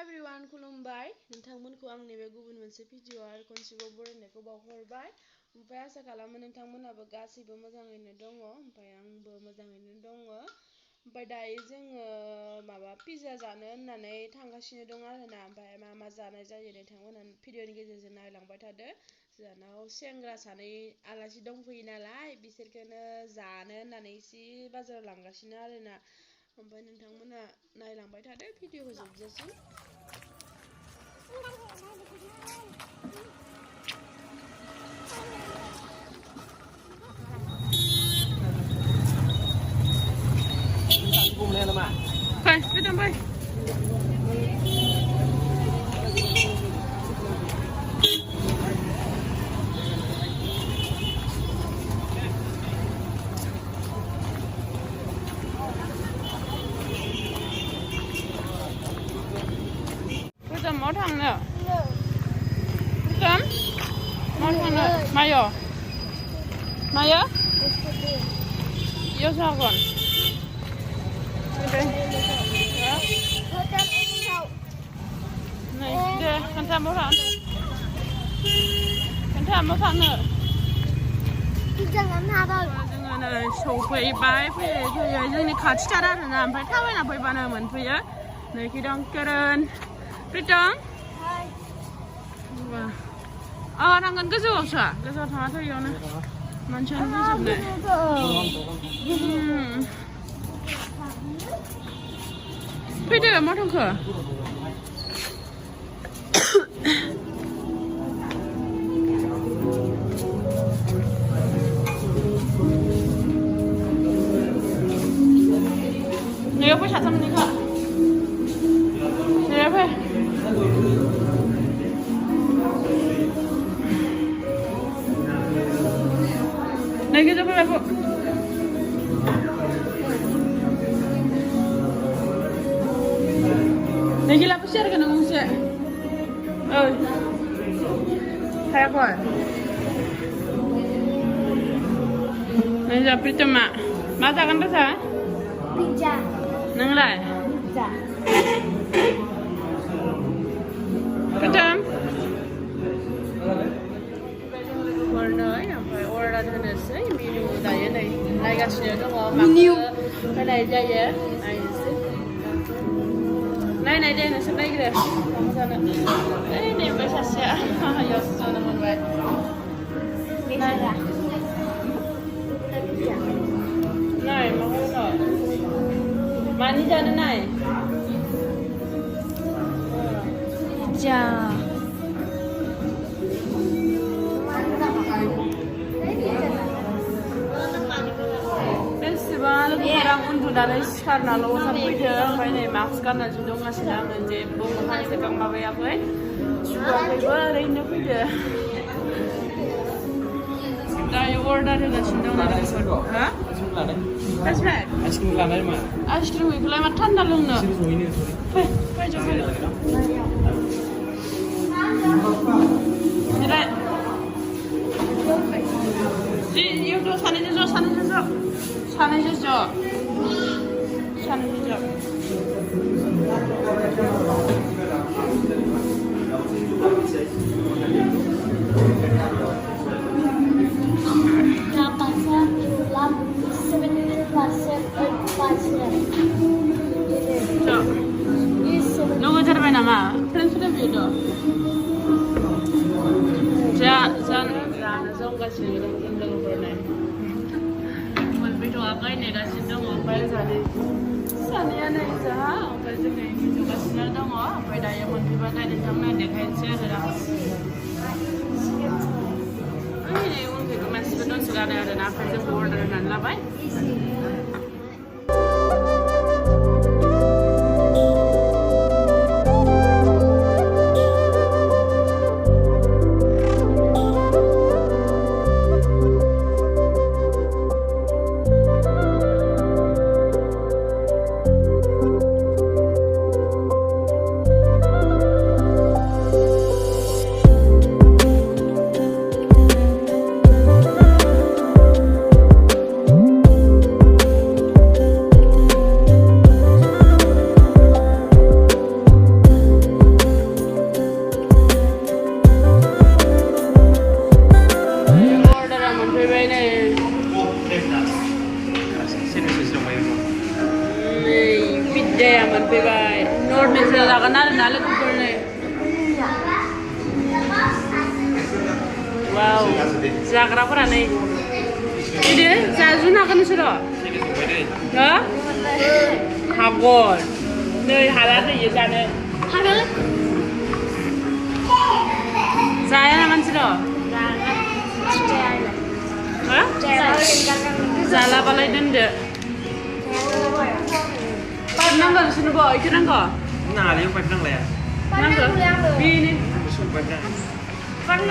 everyone, खुलुमबाय नोंथांमोनखौ आंनि बे गुबुन मोनसे भिडिअ आरो खनसेबाव बरायनायखौ बावहरबाय। ओमफ्राय आसा खालामो नोंथांमोनाबो गासैबो मोजाङैनो दङ। ओमफ्राय आंबो मोजाङैनो दङ। ओमफ्राय दायो जोङो पिज्जा जानो होननानै थांगासिनो दं आरोना। ओमफ्राय मा जानाय जायो नोंथांमोना भिडिअनि गेजेरजों नायलांबाय थादो। जोंनाव सेंग्रा सानै आलासि दंफैयो नालाय बिसोरखौनो जानो होननानै एसे बाजाराव लांगासिनो आरोना। ओमफ्राय नोंथांमोना नायलांबाय थादो भिडिअखौ जोबजासिम। Fai, vedi vai. Bây mau thằng nữa. Cấm. Mau thằng nữa. Mayo. Mayo? Yêu sao còn? Đây. Này, đây, con tham một thằng. Con tham một thằng nữa. जोङो सौफैबाय फैयै जोंनि खाथिथार आरोना। ओमफ्राय थाबायना फैबानो मोनफैयो। नैखि दं केरन प्रितम थांगोन गोजौआवसो गोजौआव थाङाथ' इयावनो मानसियानो बुंजोबनाय। फैदो मा थांखो नैयाव फै साथामनिखा नैयाव फै नै गोजौ फैबाय bu नै gila besar kan ngungsi kayak apa नै जाप्रित मा जागोन रसा पिज्जा नोंलाय पिज्जा पिज्जा ओमफ्राय अर्डार होनोसै मेनु दायो नै नायगासिनो दङ माखौ होनाय जायो नायनोसै नायनाय दे नोंसोर नायग्रो माखौ जानो ओइ नैबे सासेया इयावसो जानो मोनबाय नाय माखौ होनो मानि जानो नाय pizza orang untungnya sekarang lo sampai jam ini mask kan aja dong ngasih nama jebo makanya sekarang bawa apa ya juga bawa ini punya dah order ada sindang ada sih hah? Ice cream? Ice cream lah mana? Ice cream itu lah macam mana long no? Hei, coba ini ini itu sana jauh sana jauh Nunggu caranya nama, friends sudah video. Jangan kasih nunggu pernah. Video apa ini kasih nunggu file tadi. Sana nih sah, kasih kayak gitu kasih nunggu. Apa daya mau dipakai di sana dekat saya. Ini untuk masih betul sudah ada nafas yang order dan labai. हरनैसो जागोन आरोना लोगोफोरनो वाव जाग्राफोरा नै इदि जाजुनो हागोन नोंसोरो हो हागोन नै हालाखै इयो जानो जाया नामा नोंसोरो हो जालाबालाय दोनदो पाइप नांगौ नोंसोरनोबो इखो नांगौ नाङालै पाइप नांलाया नांगौ बेनो पाइप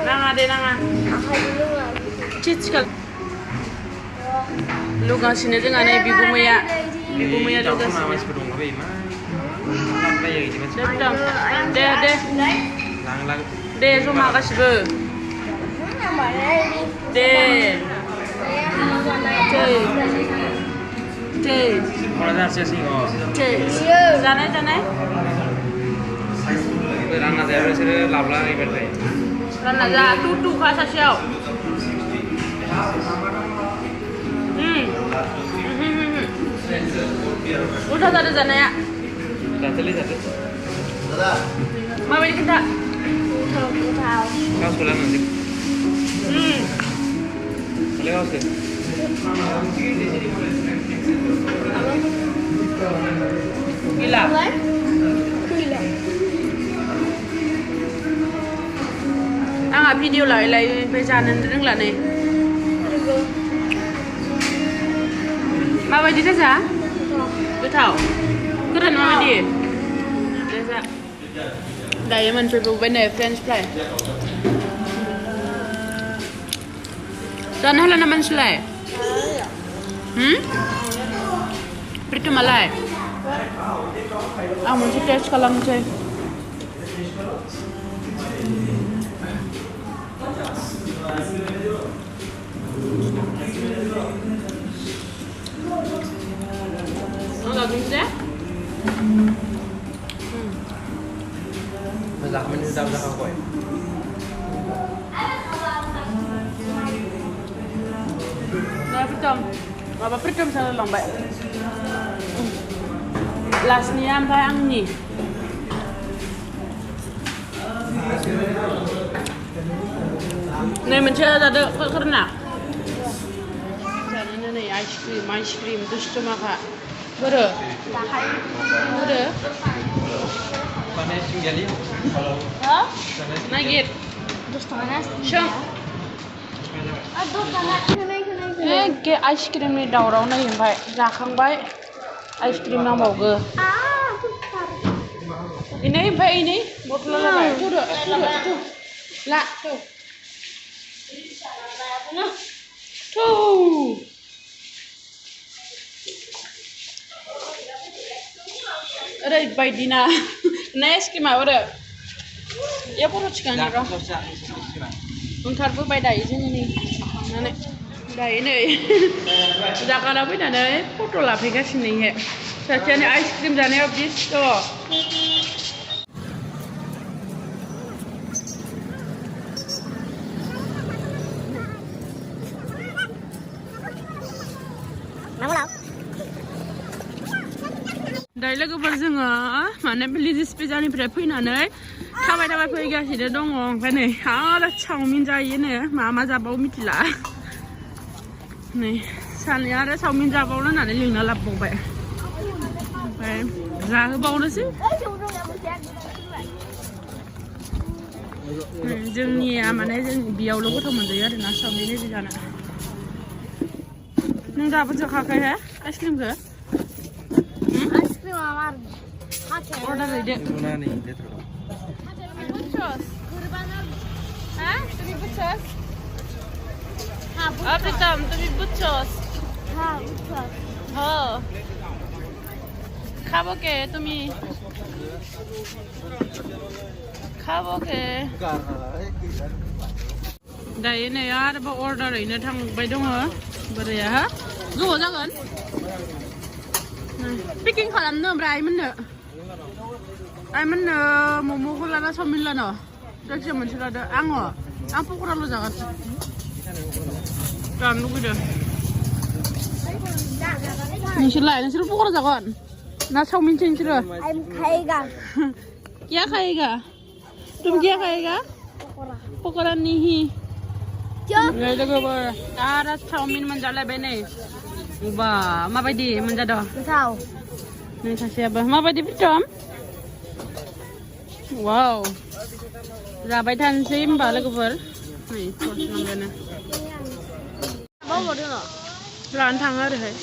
नाङा दे नाङा चिचकल लुगासिनो जोंहा नै बिगुमैया लुगासिनो मानसिफोर दङ बै मा खालामलायो इदि मानसि दे दे जमा गासिबो दे जानाय रानना जाया बिसोरो लाब्ला हैबाथाय रानना जा टुखा सासेयाव उल्था जादों जानाया जाथोलै जाथो माबायदि खोन्था गावसो लानांजोब oleh gaवसो gila आंहा भिडिअ लायै ओमफ्राय जानो रोंला नै माबायदि राजा गोथाव गोरान माबायदि राजा दायो मोनफैबावबाय नै फ्रेन्च फ्राइ जानो हाला नामा नोंसोरलाय प्रितमालाय आं मोनसे टेस्ट खालामनोसै Zakmen sudah koi. Nah, Pritam salah lomba. Lasnya sampai angni. Nih mencari ada karena. Jadi nih ice cream terus cuma kak. Bere. Panas tinggali. Hah? Nagit. Terus panas. Syam. Aduh panas. Ke ice cream ni daurau nahi sampai जाखांबाय ice cream नांबावगो ini sampai ini botol labai tuh lah tuh ओरैबायदि ना ice cream आरो या बर' chicken र' ओंखारबोबाय दायो जोङो नै थांनानै दायो नै जागाना फैनानै फट' लाफैगासिनो सासेयानो आइसक्रिम जानायाव बेस्थ' दायो लोगोफोर जोङो माने लिजिस पिज्जानिफ्राय फैनानै थाबाय फैगासिनो दङ ओमफ्राय नै आरो चावमिन जायोनो मा जाबावो मिथिला नै सानैया आरो चावमिन जाबावनो होननानै लिंना लाबोबावबाय ओमफ्राय जाहोबावनोसै जोंनिया माने जों बेयावल' गोथाव मोनजायो आरोना चावमिन इदि जानो नों दाबो जाखायाखै हे आइसक्रिमखौ order ide. Mana nih? Dia terus. Bucos. Hah? Tumi bucos? Pritam, tumi bucos. bucos. Khabo ke tumi? Khabo ke? Dayo नै आरोबाव order हैनो थांबाय दङ बोरैया हा गोबाव जागोन पेकिं खालामनो ओमफ्राय आइमोननो मम'खौ लाना चावमिन लानो जायखिजाया मोनसे लादो आं पक'राल' जागोन जानो लुगैदों नोंसोर पक'रा जागोन ना चाउमीन चेंज रो I'm खाएगा क्या खाएगा तुम क्या खाएगा पकोड़ा नहीं क्या नै लोगोफोर आरो चाउमीन मोनजालायबाय नै बा माबायदि मोनजादों गोथाव नै सासेयाबो माबायदि प्रितम वाव जाबाय थानोसै होमबा लोगोफोर नै सर्स नांगोन बाव दङ लानो थाङो ओरैहाय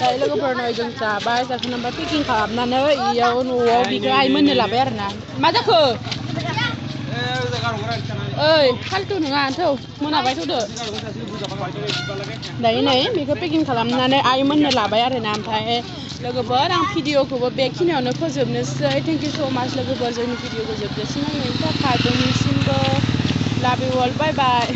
दायो लोगोफोर नै जों जाबाय जाखांनानै पेकिं खालामनानै इयाव न'आव बिखौ आइमोननो लाबाय आरोना मा जाखो ओइ फाल्तु नङा थौ मोनाबाय थौदो दायो नै बेखौ पेकिं खालामनानै आइमोननो लाबाय आरोना ओमफ्राय लोगोफोर आं भिडिअखौबो बेखिनियावनो फोजोबनोसै थेंक इउ स' माच लोगोफोर जोंनि भिडिअखौ जोबजासिम नायनायनि थाखाय बयनिसिमबो लाभ इउ अल बाय बाय